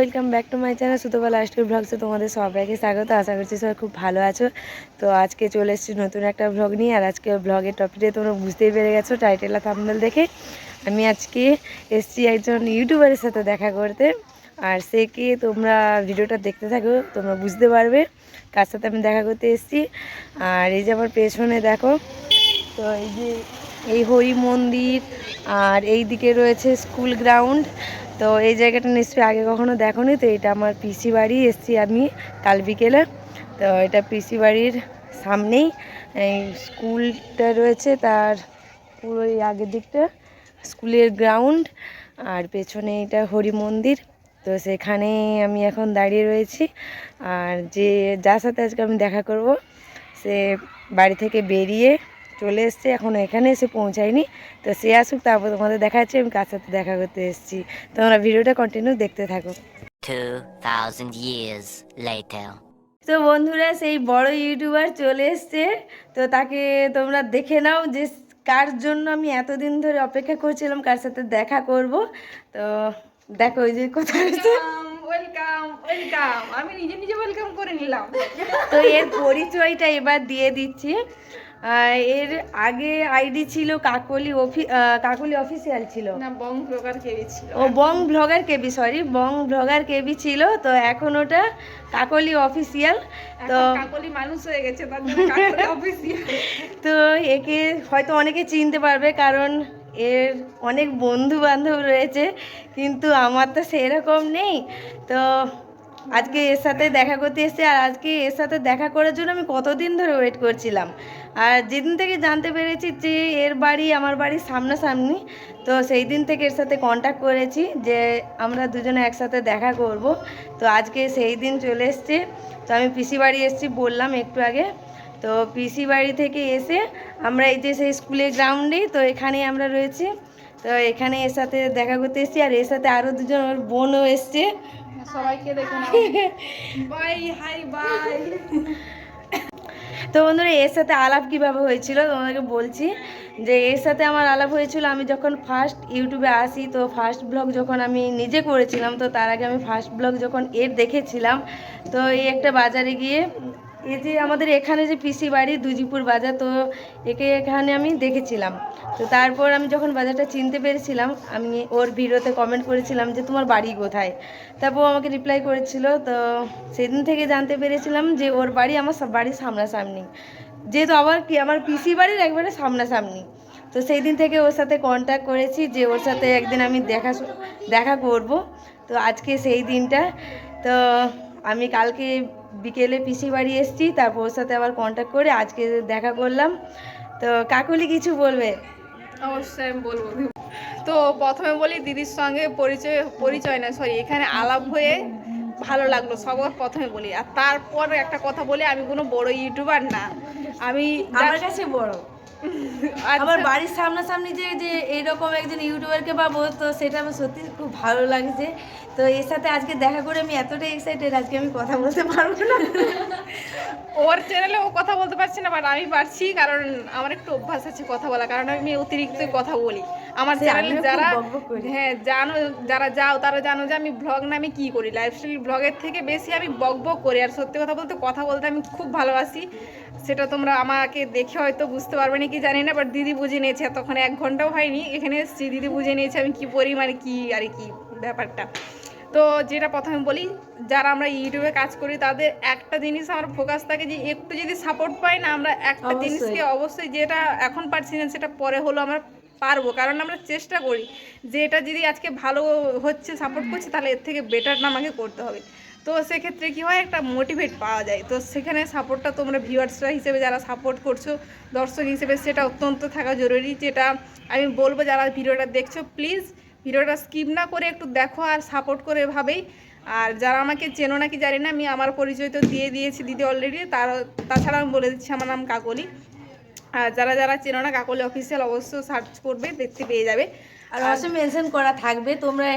Welcome back to my channel Sutoba lifestyle ব্লগসে তোমাদের সবাইকে স্বাগত। আশা করছি সবাই খুব ভালো আছো। তো আজকে চলে এসেছি নতুন একটা ব্লগ নিয়ে। আর আজকে ব্লগের টপিকটা তোমরা বুঝতেই পেরে গেছো টাইটেল আর থাম্বনেল দেখে। আমি আজকে এসেছি একজন ইউটিউবারের সাথে দেখা করতে। আর সে কে তোমরা ভিডিওটা দেখতে থাকো, তোমরা বুঝতে পারবে কার সাথে আমি দেখা করতে এসেছি। আর এই যে আমার পেছনে দেখো, তো এই যে এই হরি মন্দির আর এই দিকে রয়েছে স্কুল গ্রাউন্ড। তো এই জায়গাটা নিশ্চয়ই আগে কখনো দেখোনি। তো এটা আমার পিসি বাড়ি, এসেছি আমি কাল বিকেলে। তো এটা পিসি বাড়ির সামনেই এই স্কুলটা রয়েছে, তার পুরো এই আগের দিকটা স্কুলের গ্রাউন্ড, আর পেছনে এটা হরি মন্দির। তো সেখানে আমি এখন দাঁড়িয়ে রয়েছি। আর যার সাথে আজকে আমি দেখা করব সে বাড়ি থেকে বেরিয়ে চলে এসছে, এখন এখানে এসে পৌঁছায়নি। তো সে আসুক, তারপর তোমাদের দেখা যাচ্ছে আমি কার সাথে দেখা করতে এসেছি। তোমরা ভিডিওটা কন্টিনিউ দেখতে থাকো। 2000 years later. তো বন্ধুরা, সেই বড় ইউটিউবার চলে এসছে। তো তাকে তোমরা দেখে নাও যে কার জন্য আমি এতদিন ধরে অপেক্ষা করছিলাম, কার সাথে দেখা করব। তো দেখো ওই যে কোথায় আছে। ওয়েলকাম ওয়েলকাম, আমি নিজে নিজে ওয়েলকাম করে নিলাম। তো এর পরিচয়টা এবার দিয়ে দিচ্ছি। এর আগে আইডি ছিল কাকলি অফিসিয়াল ছিল না, বং ব্লগার কেবি ছিল। ও বং ব্লগার কেবি ছিল। তো এখন ওটা কাকলি অফিসিয়াল। তো কাকলি মানুষ হয়ে গেছে, তার জন্য কাকলি অফিসিয়াল। তো একে হয়তো অনেকে চিনতে পারবে, কারণ এর অনেক বন্ধু বান্ধব রয়েছে, কিন্তু আমার তো সেরকম নেই। তো আজকে এর সাথে দেখা করতে এসেছি। আর আজকে এর সাথে দেখা করার জন্য আমি কতদিন ধরে ওয়েট করছিলাম। আর যেদিন থেকে জানতে পেরেছি যে এর বাড়ি আমার বাড়ির সামনাসামনি, তো সেই দিন থেকে এর সাথে কন্ট্যাক্ট করেছি যে আমরা দুজনে একসাথে দেখা করব। তো আজকে সেই দিন চলে এসছে। তো আমি পিসি বাড়ি এসেছি বললাম একটু আগে। তো পিসি বাড়ি থেকে এসে আমরা এই যে সেই স্কুলের গ্রাউন্ডেই, তো এখানেই আমরা রয়েছি। তো এখানে এর সাথে দেখা করতে এসেছি। আর এর সাথে আরও দুজন ওর বোনও এসছে। সবাইকে দেখে নাও। By, high by. তো বন্ধুরা, এর সাথে আলাপ কীভাবে হয়েছিল তোমাদেরকে বলছি। যে এর সাথে আমার আলাপ হয়েছিল আমি যখন ফার্স্ট ইউটিউবে আসি। তো ফার্স্ট ব্লগ যখন আমি নিজে করেছিলাম, তো তার আগে আমি ফার্স্ট ব্লগ যখন এর দেখেছিলাম, তো এই একটা বাজারে গিয়ে, এই যে আমাদের এখানে যে পিসি বাড়ি দুজিপুর বাজার, তো এখানে আমি দেখেছিলাম। তো তারপর আমি যখন বাজারটা চিনতে পেরেছিলাম, আমি ওর ভিডিওতে কমেন্ট করেছিলাম যে তোমার বাড়ি কোথায়। তারপর আমাকে রিপ্লাই করেছিল। তো সেদিন থেকে জানতে পেরেছিলাম যে ওর বাড়ি আমার বাড়ির সামনাসামনি, যেহেতু আমার পিসি বাড়ির একবারে সামনাসামনি। তো সেই দিন থেকে ওর সাথে কন্ট্যাক্ট করেছি যে ওর সাথে একদিন আমি দেখা করব। তো আজকে সেই দিনটা। তো আমি কালকে বিকেলে পিসি বাড়ি এসেছি, তারপর ওর সাথে আবার কন্ট্যাক্ট করে আজকে দেখা করলাম। তো কাকুলি কিছু বলবে? অবশ্যই আমি বলবো। তো প্রথমে বলি, দিদির সঙ্গে পরিচয় না, সরি, এখানে আলাপ হয়ে ভালো লাগলো সবার প্রথমে বলি। আর তারপর একটা কথা বলি, আমি কোনো বড় ইউটিউবার না। আমি আমার কাছে বড়। আচ্ছা, আমার বাড়ির সামনাসামনি যে এইরকম একজন ইউটিউবারকে পাবো, তো সেটা আমার সত্যি খুব ভালো লাগছে। তো এর সাথে আজকে দেখা করে আমি এতটাই এক্সাইটেড, আজকে আমি কথা বলতে পারবো না। ওর চ্যানেলে ও কথা বলতে পারছে না, বাট আমি পারছি, কারণ আমার একটু অভ্যাস আছে কথা বলা, কারণ আমি অতিরিক্ত কথা বলি। আমার চ্যানেলে যারা যাও তারা জানো যে আমি ব্লগ নামে কি করি, লাইফস্টাইল ব্লগের থেকে বেশি আমি বক করি। আর সত্যি কথা বলতে আমি খুব ভালোবাসি। সেটা তোমরা আমাকে দেখে হয়তো বুঝতে পারবে না কি জানি না, বাট দিদি বুঝে নিয়েছে। তখন 1 ঘন্টাও হয়নি এখানে এসেছি, দিদি বুঝে নিয়েছে আমি কি পরিমাণে কি আর কি ব্যাপারটা। তো যেটা প্রথমে বলি, যারা আমরা ইউটিউবে কাজ করি তাদের একটা জিনিস আমার ফোকাস থাকে যে একটু যদি সাপোর্ট পাই না, আমরা একটা জিনিসকে অবশ্যই, যেটা এখন পারছি না সেটা পরে হলো আমরা পারবো, কারণ আমরা চেষ্টা করি যে এটা যদি আজকে ভালো হচ্ছে, সাপোর্ট করছে, তাহলে এর থেকে বেটারটা আমাকে করতে হবে। তো সেক্ষেত্রে কী হয়, একটা মোটিভেট পাওয়া যায়। তো সেখানে সাপোর্টটা তোমরা ভিউয়ার্সরা হিসেবে যারা সাপোর্ট করছো, দর্শক হিসেবে, সেটা অত্যন্ত থাকা জরুরি। যেটা আমি বলবো, যারা ভিডিওটা দেখছো প্লিজ ভিডিওটা স্কিপ না করে একটু দেখো আর সাপোর্ট করে এভাবেই। আর যারা আমাকে চেনো নাকি জানি না, আমি আমার পরিচয় তো দিয়ে দিয়েছি দিদি অলরেডি। তাছাড়া আমি বলে দিচ্ছি আমার নাম কাকলি। আর যারা চেনো না, কাকলি অফিসিয়াল অবশ্যই সার্চ করবে, দেখতে পেয়ে যাবে। আর অবশ্যই মেনশন করা থাকবে, তোমরা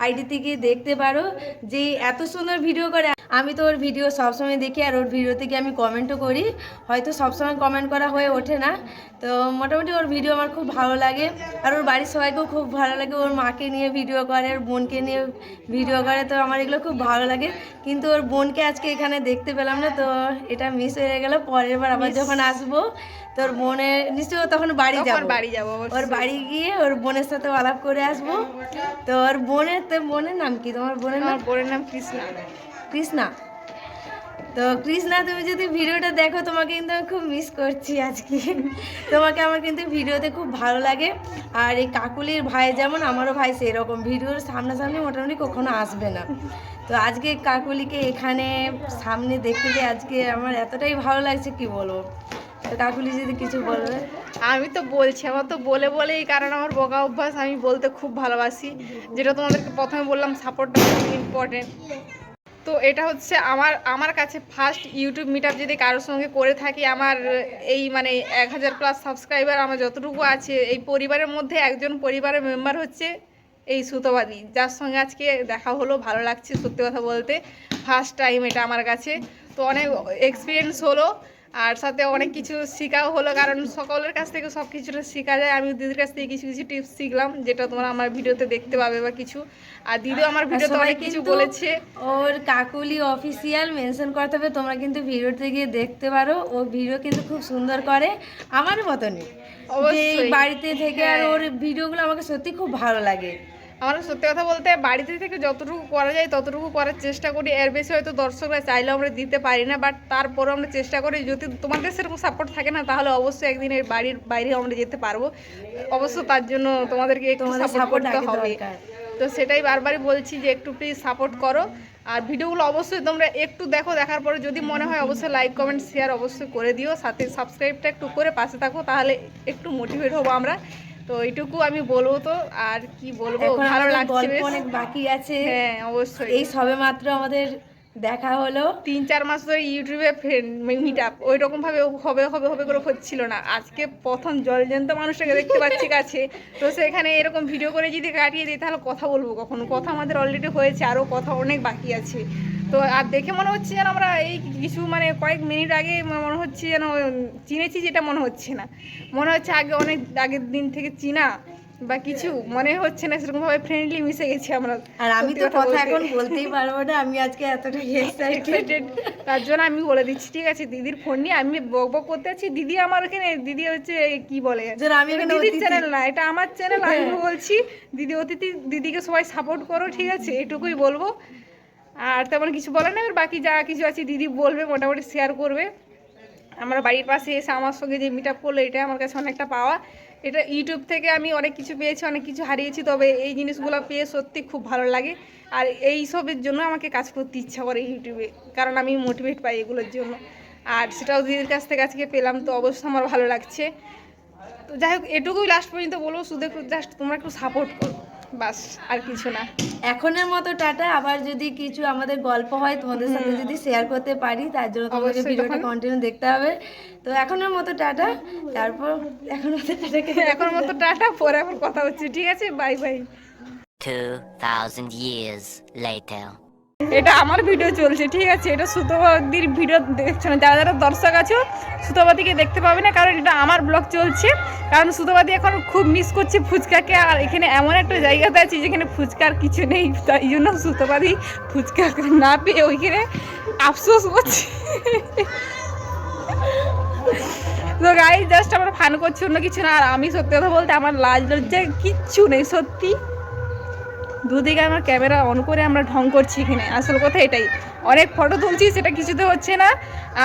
আইডি থেকে দেখতে পারো যে এত সুন্দর ভিডিও করে। আমি তো ওর ভিডিও সবসময় দেখি আর ওর ভিডিও থেকে আমি কমেন্টও করি, হয়তো সবসময় কমেন্ট করা হয়ে ওঠে না। তো মোটামুটি ওর ভিডিও আমার খুব ভালো লাগে আর ওর বাড়ির সবাইকেও খুব ভালো লাগে। ওর মাকে নিয়ে ভিডিও করে, ওর বোনকে নিয়ে ভিডিও করে, তো আমার এগুলো খুব ভালো লাগে। কিন্তু ওর বোনকে আজকে এখানে দেখতে পেলাম না, তো এটা মিস হয়ে গেল। পরের বার আবার যখন আসবো তোর বোনের নিশ্চয়ই তখন বাড়ি যাবো, ওর বাড়ি গিয়ে ওর বোনের সাথে আলাপ করে আসবো। তো ওর বোনের নাম কি? তোমার বোনের নাম কৃষ্ণা। কৃষ্ণা। তো কৃষ্ণা, তুমি যদি ভিডিওটা দেখো তোমাকে কিন্তু আমি খুব মিস করছি আজকে। তোমাকে আমার কিন্তু ভিডিওতে খুব ভালো লাগে। আর এই কাকুলির ভাই যেমন, আমারও ভাই সেরকম, ভিডিওর সামনাসামনি মোটামুটি কখনো আসবে না। তো আজকে কাকুলিকে এখানে সামনে দেখতে পেয়ে আজকে আমার এতটাই ভালো লাগছে কি বলবো। তো কাকুলি যদি কিছু বলবে। আমি তো বলছি, আমার তো বলে বলেই, কারণ আমার বকা অভ্যাস, আমি বলতে খুব ভালোবাসি। যেটা তোমাদেরকে প্রথমে বললাম, সাপোর্টটা খুব ইম্পর্টেন্ট। তো এটা হচ্ছে আমার কাছে ফার্স্ট ইউটিউব মিটআপ যদি কারোর সঙ্গে করে থাকি। আমার এই মানে 1000+ সাবস্ক্রাইবার আমার যতটুকু আছে, এই পরিবারের মধ্যে একজন পরিবারের মেম্বার হচ্ছে এই সুতোবাদী, যার সঙ্গে আজকে দেখা হলো। ভালো লাগছে সত্যি কথা বলতে, ফার্স্ট টাইম এটা আমার কাছে। তো অনেক এক্সপিরিয়েন্স হলো, আর সাথে অনেক কিছু শেখাও হলো, কারণ সকলের কাছ থেকে সব কিছুটা শেখা যায়। আমি দিদির কাছ থেকে কিছু কিছু টিপস শিখলাম, যেটা তোমরা আমার ভিডিওতে দেখতে পাবে বা কিছু। আর দিদিও আমার ভিডিওতে অনেক কিছু বলেছে। ওর কাকুলি অফিসিয়াল মেনশন করতে হবে, তোমরা কিন্তু ভিডিওতে গিয়ে দেখতে পারো। ও ভিডিও কিন্তু খুব সুন্দর করে, আমার মতনই বাড়িতে থেকে। আর ওর ভিডিওগুলো আমাকে সত্যি খুব ভালো লাগে। আমার সত্যি কথা বলতে বাড়িতে থেকে যতটুকু করা যায় ততটুকু করার চেষ্টা করি। এর বেশি হয়তো দর্শকরা চাইলেও আমরা দিতে পারি না, বাট তারপরও আমরা চেষ্টা করি। যদি তোমাদের সেরকম সাপোর্ট থাকে না, তাহলে অবশ্যই একদিন এর বাড়ির বাইরে আমরা যেতে পারবো। অবশ্য তার জন্য তোমাদেরকে একটু সাপোর্ট করতে হবে। তো সেটাই বারবারই বলছি যে একটু প্লিজ সাপোর্ট করো। আর ভিডিওগুলো অবশ্যই তোমরা একটু দেখো, দেখার পরে যদি মনে হয় অবশ্যই লাইক কমেন্ট শেয়ার অবশ্যই করে দিও, সাথে সাবস্ক্রাইবটা একটু করে পাশে থাকো, তাহলে একটু মোটিভেট হবো আমরা। তো এইটুকু আমি বলবো। তো আর কি বলবো, ভালো লাগছে, অনেক বাকি আছে। হ্যাঁ অবশ্যই, এই সবে মাত্র আমাদের দেখা হলো। 3-4 মাস ধরে ইউটিউবে মিট আপ ওই রকম ভাবে হবে হবে হবে করে হচ্ছিল না। আজকে প্রথম জলজ্যান্ত মানুষটাকে দেখতে পাচ্ছি কাছে। তো সেখানে এরকম ভিডিও করে যদি কাটিয়ে দিই, তাহলে কথা বলবো কখন? কথা আমাদের অলরেডি হয়েছে, আরও কথা অনেক বাকি আছে। তো আর দেখে মনে হচ্ছে যেন আমরা এই কিছু মানে কয়েক মিনিট আগে মনে হচ্ছে যেন চিনেছি, যেটা মনে হচ্ছে না। মনে হচ্ছে আগে অনেক আগের দিন থেকে চিনা বা কিছু মনে হচ্ছে না, সেরকম ভাবে ফ্রেন্ডলি মিশে গেছি আমরা। আর আমি তো কথা এখন বলতেই পারবো না, আমি আজকে এতটা এক্সাইটেড। তার জন্য আমি বলে দিচ্ছি, ঠিক আছে? দিদির ফোন নিয়ে আমি বক বক করতে আছি। দিদি আমার এখানে, দিদি হচ্ছে কি বলে, দিদির চ্যানেল না, এটা আমার চ্যানেল। আমি বলছি দিদি অতিথি, দিদিকে সবাই সাপোর্ট করো, ঠিক আছে? এটুকুই বলবো। আর তেমন কিছু বলে না। এবার বাকি যা কিছু আছে দিদি বলবে, মোটামুটি শেয়ার করবে। আমার বাড়ির পাশে এসে আমার সঙ্গে যে মিট আপ করলো, এটা আমার কাছে অনেকটা পাওয়া। এটা ইউটিউব থেকে আমি অনেক কিছু পেয়েছি, অনেক কিছু হারিয়েছি, তবে এই জিনিসগুলো পেয়ে সত্যি খুব ভালো লাগে। আর এই সবের জন্য আমাকে কাজ করতে ইচ্ছা করে ইউটিউবে, কারণ আমি মোটিভেট পাই এগুলোর জন্য। আর সেটাও দিদির কাছ থেকে আজকে পেলাম, তো অবশ্যই আমার ভালো লাগছে। তো যাই হোক, এটুকুই লাস্ট পর্যন্ত বলবো, শুধু একটু জাস্ট তোমরা একটু সাপোর্ট করো, বাস, আর কিছু না। এখনের মতো টাটা। আবার যদি কিছু আমাদের গল্প হয় তোমাদের সাথে যদি শেয়ার করতে পারি, তার জন্য তোমাকে ভিডিওটা কন্টিনিউ দেখতে হবে। তো এখনের মতো টাটা। তারপর এখন মতো টাটা, পরে আবার কথা হচ্ছে, ঠিক আছে? Bye bye. 2000 years later. এটা আমার ভিডিও চলছে, ঠিক আছে? এটা সুতোবাদীর ভিডিও দেখছো না। যারা যারা দর্শক আছো, সুতোবাদীকে দেখতে পাবে না, কারণ এটা আমার ব্লগ চলছে। কারণ সুতোবাদী এখন খুব মিস করছে ফুচকাকে। আর এখানে এমন একটা জায়গাতে আছে যেখানে ফুচকার কিছু নেই, তাই জন্য সুতোবাদী ফুচকা না পেয়ে ওইখানে আফসোস করছে। তো গাইস, জাস্ট আমরা ফান করছি, অন্য কিছু না। আর আমি সত্যি কথা বলতে আমার লাজ লজ্জা কিচ্ছু নেই, সত্যি। দুদিকে আমার ক্যামেরা অন করে আমরা ঢং করছি এখানে, আসল কথা এটাই। অনেক ফটো তুলছি, সেটা কিছুতে হচ্ছে না।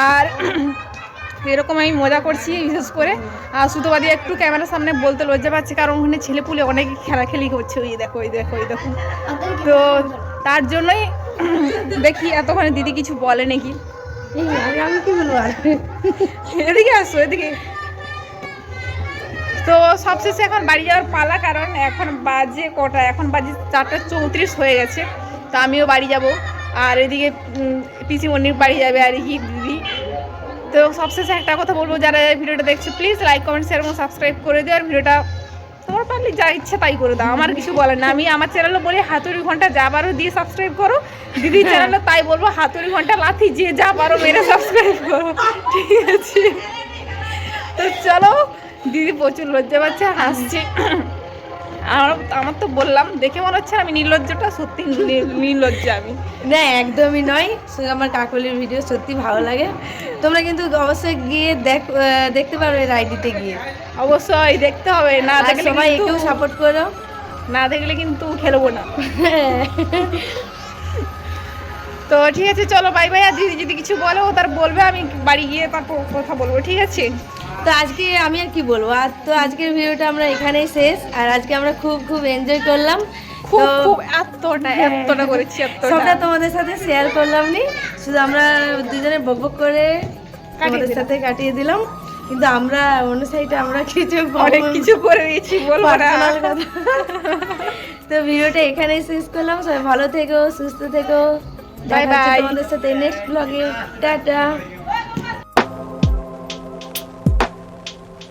আর এরকম আমি মজা করছি বিশেষ করে। আর সুতোবাদী একটু ক্যামেরার সামনে বলতে লজ্জা পাচ্ছে, কারণ ওখানে ছেলেপুলে অনেক খেলাখেলি করছে, ওই দেখো ওই দেখো ওই দেখো। তো তার জন্যই দেখি এতক্ষণে দিদি কিছু বলে নাকি। আমি কি বলবো, এদিকে আসো, এদিকে। তো সবশেষে এখন বাড়ি যাওয়ার পালা, কারণ এখন বাজে কটা? এখন বাজে 4:34 হয়ে গেছে। তো আমিও বাড়ি যাব, আর এদিকে পিসিমণির বাড়ি যাবে, আর কি দিদি। তো সবশেষে একটা কথা বলবো, যারা ভিডিওটা দেখছো প্লিজ লাইক কমেন্ট শেয়ার এবং সাবস্ক্রাইব করে দিও। আর ভিডিওটা তোমার পারলে যা ইচ্ছা তাই করে দাও, আমার কিছু বলার না। আমি আমার চ্যানেলে বলি হাতুড়ি ঘন্টা যা পারো দিয়ে সাবস্ক্রাইব করো, দিদির চ্যানেলে তাই বলবো হাতুড়ি ঘন্টা লাথি যে যা পারো মেরে সাবস্ক্রাইব করো, ঠিক আছে? তো চলো, দিদি প্রচুর লজ্জা পাচ্ছে, হাসছে। আমার তো বললাম দেখে মনে হচ্ছে আমি নির্লজ্জটা, সত্যি নির্লজ্জা আমি। না একদমই নয়, শুধু আমার কাকলির ভিডিও সত্যি ভালো লাগে। তোমরা কিন্তু অবশ্যই গিয়ে দেখতে পারো এর আইডিতে গিয়ে, অবশ্যই দেখতে হবে, না আর দেখলে সবাই কিন্তু একটু সাপোর্ট করো। না দেখলে কিন্তু খেলবো না। তো ঠিক আছে, চলো বাই বাই। আর দিদি যদি কিছু বলো ও তার বলবে, আমি বাড়ি গিয়ে তারপর কথা বলবো, ঠিক আছে? তো আজকে আমি আর কি বলবো, আর তো আজকের ভিডিওটা আমরা এখানেই শেষ। আর আজকে আমরা খুব খুব এনজয় করলাম, খুব তো খুব এতটা করেছি, সবটা তোমাদের সাথে শেয়ার করলাম নি, শুধু আমরা দুজনে বকবক করে তোমাদের সাথে কাটিয়ে দিলাম। কিন্তু আমরা অন্য সাইডে আমরা কিছু অনেক কিছু করে দিয়েছি, বলবো না। personal কথা। তো ভিডিওটা এখানেই শেষ করলাম। সবাই ভালো থেকো, সুস্থ থেকো, Bye দেখা হচ্ছে bye. তোমাদের সাথে নেক্সট ব্লগে। টাটা।